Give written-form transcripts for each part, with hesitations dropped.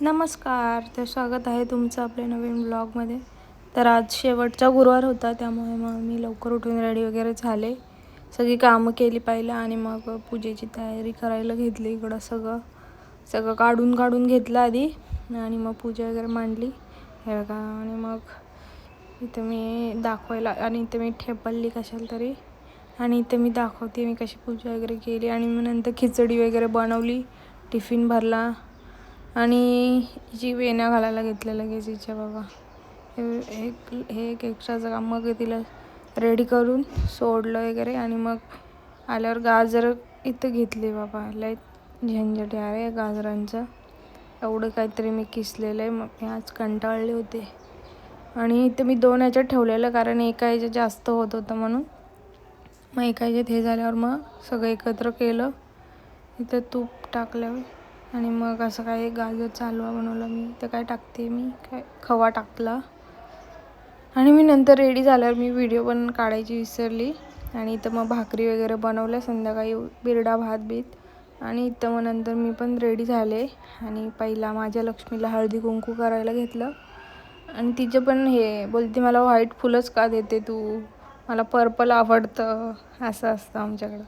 नमस्कार, तर स्वागत आहे तुमचं आपल्या नवीन ब्लॉगमध्ये. तर आज शेवटचा गुरुवार होता, त्यामुळे मग मी लवकर उठून रेडी वगैरे झाले. सगळी कामं केली पहिलं आणि मग पूजेची तयारी करायला घेतली. इकडं सगळं काढून घेतलं आधी आणि मग पूजा वगैरे मांडली हे बघा. आणि मग इथं मी दाखवायला आणि इथं मी ठेपली कशाला तरी, आणि इथं मी दाखवते मी कशी पूजा वगैरे केली. आणि मग नंतर खिचडी वगैरे बनवली, टिफिन भरला आणि जी वेण्या घालायला घेतल्या लगेच हिच्या बाबा. हे एक एक्स्ट्राचं काम. मग तिला रेडी करून सोडलं वगैरे आणि मग आल्यावर गाजर इथं घेतले बाबा. लय झंझट आहे गाजरांचं, एवढं काहीतरी मी किसलेलं आहे. मग मी आज कंटाळले होते आणि इथं मी 2 ह्याच्यात ठेवलेलं, कारण एका ह्याच्यात जास्त होत होतं म्हणून. मग एका ह्याच्यात हे झाल्यावर मग सगळं एकत्र केलं. इथं तूप टाकल्यावर आणि मग असं काय गाजरचा हलवा बनवला मी. तर काय टाकते मी, काय खवा टाकला. आणि मी नंतर रेडी झाल्यावर मी व्हिडिओ पण काढायची विसरली. आणि इथं मग भाकरी वगैरे बनवल्या संध्याकाळी, बिरडा भात बीत. आणि इथं मग नंतर मी पण रेडी झाले आणि पहिला माझ्या लक्ष्मीला हळदी कुंकू करायला घेतलं. आणि तिचं पण हे बोलते, मला व्हाईट फुलंच का देते तू, मला पर्पल आवडतं, असं असतं आमच्याकडं.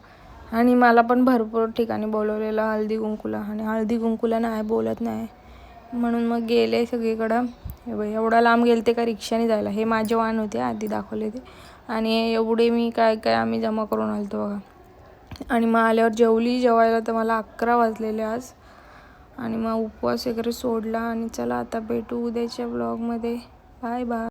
आणि मला पण भरपूर ठिकाणी बोलवलेलं हळदी कुंकूला, आणि हळदी कुंकूला नाही बोलत नाही म्हणून मग गेले सगळीकडं. हे बाई एवढा लांब गेले ते का रिक्षाने जायला. हे माझे वाहन होते आधी दाखवले ते, आणि एवढे मी काय आम्ही जमा करून आलतो बघा. आणि मग आल्यावर जेवायला तर मला 11 वाजलेले आज. आणि मग उपवास वगैरे सोडला. आणि चला आता भेटू उद्याच्या ब्लॉगमध्ये. Bye bye.